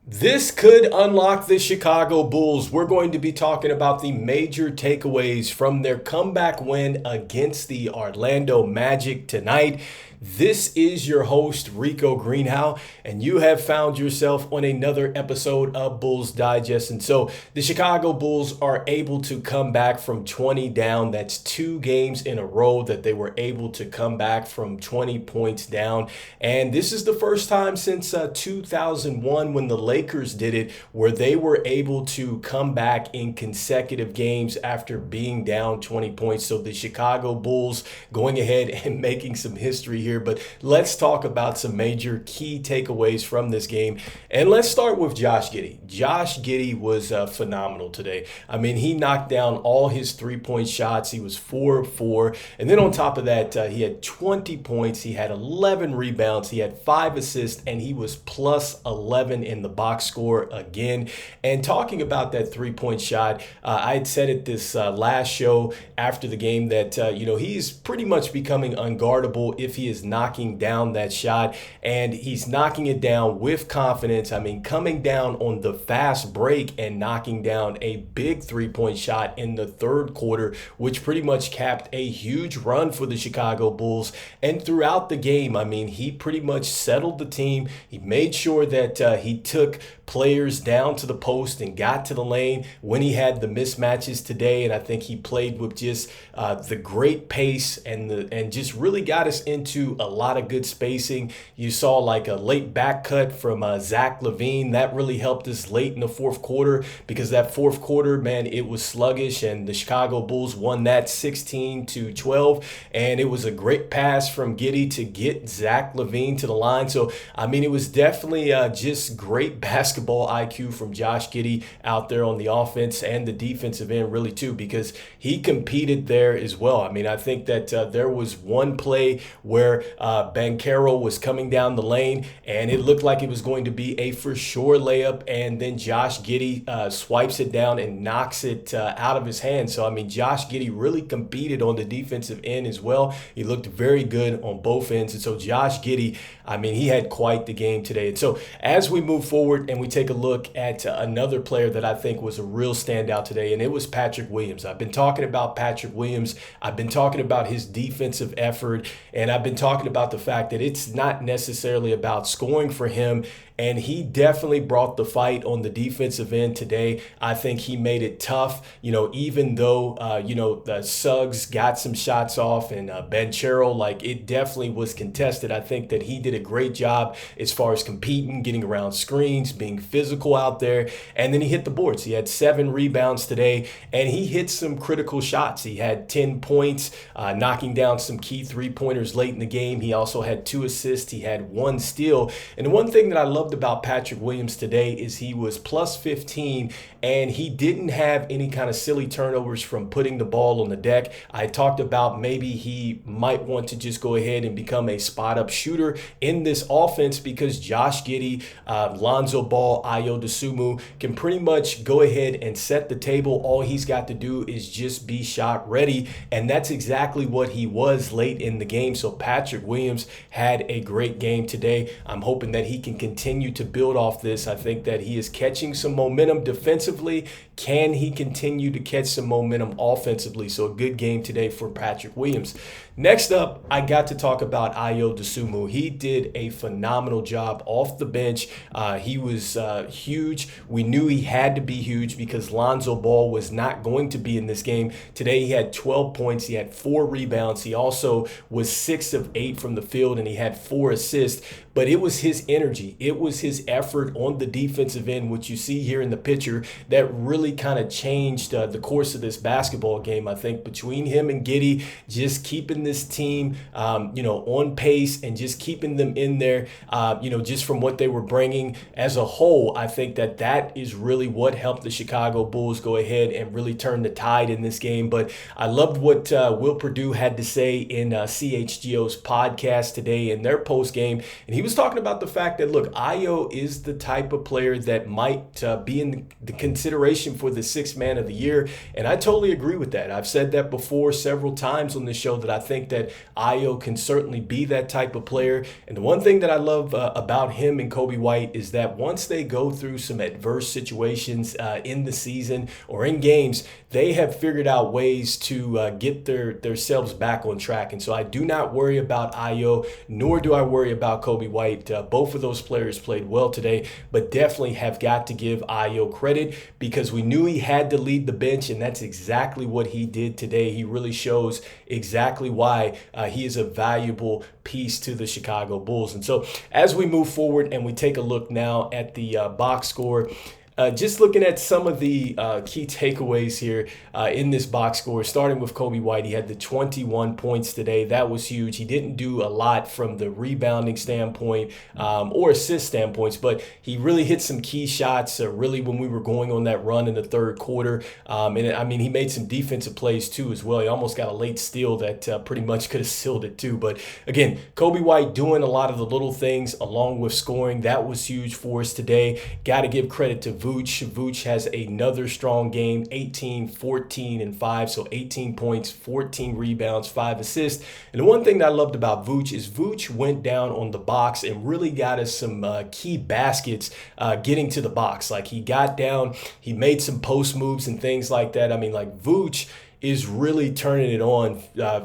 This could unlock the Chicago Bulls. We're going to be talking about the major takeaways from their comeback win against the Orlando Magic tonight. This is your host, Rico Greenhowe, and you have found yourself on another episode of Bulls Digest. And so the Chicago Bulls are able to come back from 20 down. That's 2 games in a row that they were able to come back from 20 points down. And this is the first time since 2001 when the Lakers did it, where they were able to come back in consecutive games after being down 20 points. So the Chicago Bulls going ahead and making some history here. But let's talk about some major key takeaways from this game. And let's start with Josh Giddy. Josh Giddy was phenomenal today. I mean, he knocked down all his three-point shots. He was 4 of 4. And then on top of that, he had 20 points. He had 11 rebounds. He had 5 assists, and he was plus 11 in the box score again. And talking about that three-point shot, I had said it this last show after the game that, he's pretty much becoming unguardable if he is knocking down that shot, and he's knocking it down with confidence. I mean, coming down on the fast break and knocking down a big three-point shot in the third quarter, which pretty much capped a huge run for the Chicago Bulls. And throughout the game, I mean, he pretty much settled the team. He made sure that he took players down to the post and got to the lane when he had the mismatches today. And I think he played with just the great pace and just really got us into a lot of good spacing. You saw like a late back cut from Zach LaVine. That really helped us late in the fourth quarter, because that fourth quarter, man, it was sluggish, and the Chicago Bulls won that 16-12. And it was a great pass from Giddy to get Zach LaVine to the line. So, I mean, it was definitely just great basketball IQ from Josh Giddy out there on the offense and the defensive end, really, too, because he competed there as well. I mean, I think that there was one play where Banchero was coming down the lane, and it looked like it was going to be a for sure layup, and then Josh Giddy swipes it down and knocks it out of his hand. So, I mean, Josh Giddy really competed on the defensive end as well. He looked very good on both ends. And so Josh Giddy, I mean, he had quite the game today. And so as we move forward and we take a look at another player that I think was a real standout today, and it was Patrick Williams. I've been talking about Patrick Williams. I've been talking about his defensive effort, and I've been talking about the fact that it's not necessarily about scoring for him. And he definitely brought the fight on the defensive end today. I think he made it tough, even though, the Suggs got some shots off, and Banchero, like, it definitely was contested. I think that he did a great job as far as competing, getting around screens, being physical out there. And then he hit the boards. He had 7 rebounds today, and he hit some critical shots. He had 10 points, knocking down some key three-pointers late in the game. He also had 2 assists. He had 1 steal. And the one thing that I loved about Patrick Williams today is he was plus 15, and he didn't have any kind of silly turnovers from putting the ball on the deck. I talked about maybe he might want to just go ahead and become a spot-up shooter in this offense, because Josh Giddy, Lonzo Ball, Ayo Dosumu can pretty much go ahead and set the table. All he's got to do is just be shot ready, and that's exactly what he was late in the game. So Patrick Williams had a great game today. I'm hoping that he can continue to build off this. I think that he is catching some momentum defensively. Can he continue to catch some momentum offensively? So a good game today for Patrick Williams. Next up, I got to talk about Ayo Dosumu. He did a phenomenal job off the bench. He was huge. We knew he had to be huge because Lonzo Ball was not going to be in this game. Today he had 12 points. He had 4 rebounds. He also was 6 of 8 from the field, and he had 4 assists. But it was his energy. It was his effort on the defensive end, which you see here in the picture, that really kind of changed the course of this basketball game. I think between him and Giddy, just keeping this team, on pace and just keeping them in there, just from what they were bringing as a whole, I think that is really what helped the Chicago Bulls go ahead and really turn the tide in this game. But I loved what Will Perdue had to say in CHGO's podcast today in their post game, and he was talking about the fact that, look, Ayo is the type of player that might be in the consideration for the sixth man of the year. And I totally agree with that. I've said that before several times on this show, that I think that Ayo can certainly be that type of player. And the one thing that I love about him and Coby White is that once they go through some adverse situations in the season or in games, they have figured out ways to get themselves back on track. And so I do not worry about Ayo, nor do I worry about Coby White. Both of those players played well today, but definitely have got to give Ayo credit, because we knew he had to lead the bench, and that's exactly what he did today. He really shows exactly why he is a valuable piece to the Chicago Bulls. And so as we move forward and we take a look now at the box score, just looking at some of the key takeaways here in this box score, starting with Coby White. He had the 21 points today. That was huge. He didn't do a lot from the rebounding standpoint or assist standpoints, but he really hit some key shots really when we were going on that run in the third quarter. And I mean, he made some defensive plays too as well. He almost got a late steal that pretty much could have sealed it too. But again, Coby White doing a lot of the little things along with scoring. That was huge for us today. Got to give credit to Vucevic. Vucevic has another strong game, 18, 14, and 5. So 18 points, 14 rebounds, 5 assists. And the one thing that I loved about Vucevic is Vucevic went down on the box and really got us some key baskets getting to the box. Like, he got down, he made some post moves and things like that. I mean, like, Vucevic is really turning it on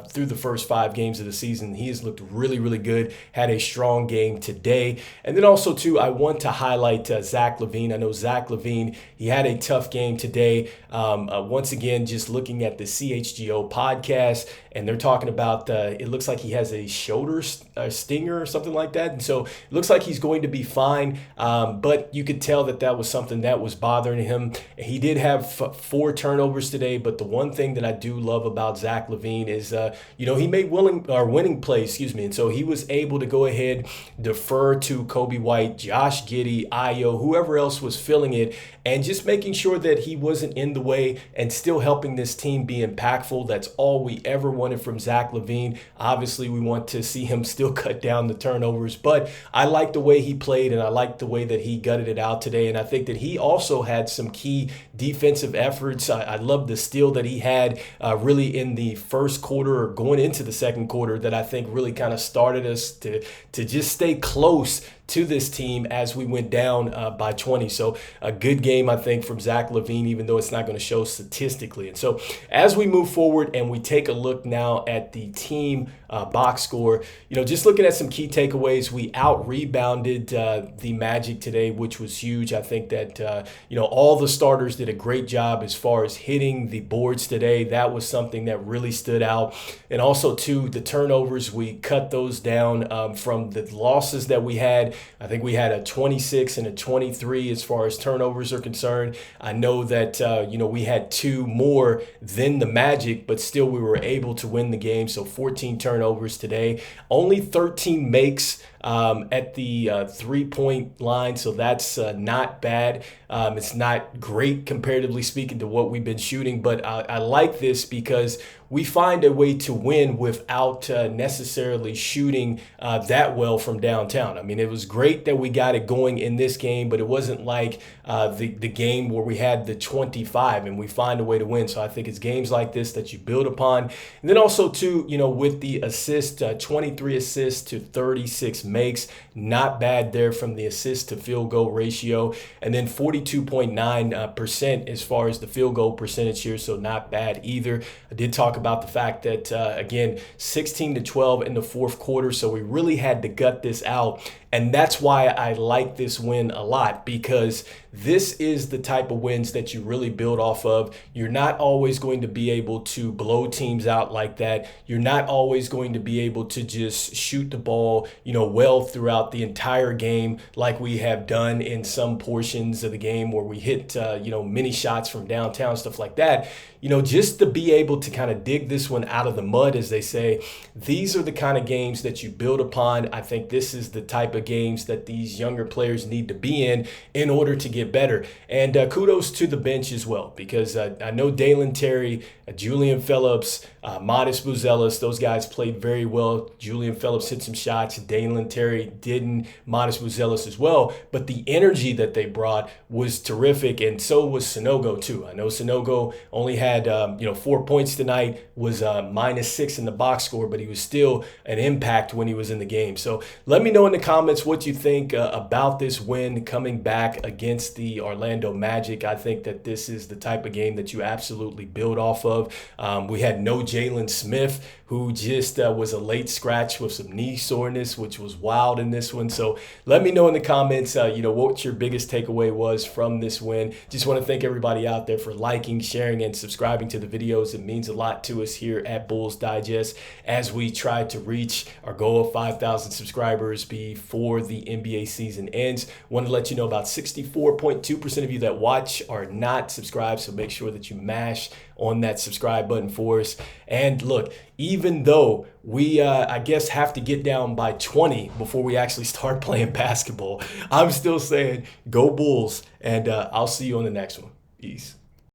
through the first 5 games of the season. He has looked really, really good, had a strong game today. And then also, too, I want to highlight Zach LaVine. I know Zach LaVine, he had a tough game today. Once again, just looking at the CHGO podcast, and they're talking about, it looks like he has a shoulder stinger or something like that. And so it looks like he's going to be fine. But you could tell that that was something that was bothering him. He did have 4 turnovers today, but the one thing that I do love about Zach LaVine is, he made winning plays, and so he was able to go ahead, defer to Coby White, Josh Giddy, Ayo, whoever else was filling it, and just making sure that he wasn't in the way and still helping this team be impactful. That's all we ever wanted from Zach LaVine. Obviously, we want to see him still cut down the turnovers, but I like the way he played, and I like the way that he gutted it out today, and I think that he also had some key defensive efforts. I love the steal that he had really in the first quarter or going into the second quarter, that I think really kind of started us to just stay close to this team as we went down by 20. So a good game, I think, from Zach LaVine, even though it's not going to show statistically. And so as we move forward and we take a look now at the team box score, just looking at some key takeaways, we out-rebounded the Magic today, which was huge. I think that, all the starters did a great job as far as hitting the boards today. That was something that really stood out. And also, too, the turnovers, we cut those down from the losses that we had. I think we had a 26 and a 23 as far as turnovers are concerned. I know that, we had 2 more than the Magic, but still we were able to win the game. So 14 turnovers today, only 13 makes at the 3-point line. So that's not bad. It's not great comparatively speaking to what we've been shooting, but I like this because we find a way to win without necessarily shooting that well from downtown. I mean, it was great that we got it going in this game, but it wasn't like the game where we had the 25 and we find a way to win. So I think it's games like this that you build upon. And then also, too, with the assist, 23 assists to 36 makes, not bad there from the assist to field goal ratio. And then 42.9% as far as the field goal percentage here, so not bad either. I did talk about the fact that, again, 16-12 in the fourth quarter, so we really had to gut this out. And that's why I like this win a lot, because this is the type of wins that you really build off of. You're not always going to be able to blow teams out like that. You're not always going to be able to just shoot the ball, well throughout the entire game like we have done in some portions of the game where we hit, many shots from downtown, stuff like that. Just to be able to kind of dig this one out of the mud, as they say, these are the kind of games that you build upon. I think this is the type of of games that these younger players need to be in order to get better. And kudos to the bench as well, because I know Dalen Terry, Julian Phillips, Modest Buzelis, those guys played very well. Julian Phillips hit some shots. Dalen Terry didn't. Modest Buzelis as well. But the energy that they brought was terrific, and so was Sanogo too. I know Sanogo only had 4 points tonight, was -6 in the box score, but he was still an impact when he was in the game. So let me know in the comments what you think about this win coming back against the Orlando Magic. I think that this is the type of game that you absolutely build off of. We had no Jalen Smith, who just was a late scratch with some knee soreness, which was wild in this one. So let me know in the comments, what your biggest takeaway was from this win. Just want to thank everybody out there for liking, sharing, and subscribing to the videos. It means a lot to us here at Bulls Digest as we try to reach our goal of 5,000 subscribers before the NBA season ends. Want to let you know about 64.2% of you that watch are not subscribed, so make sure that you mash on that subscribe button for us. And look, even though we, I guess, have to get down by 20 before we actually start playing basketball, I'm still saying go Bulls, and I'll see you on the next one. Peace.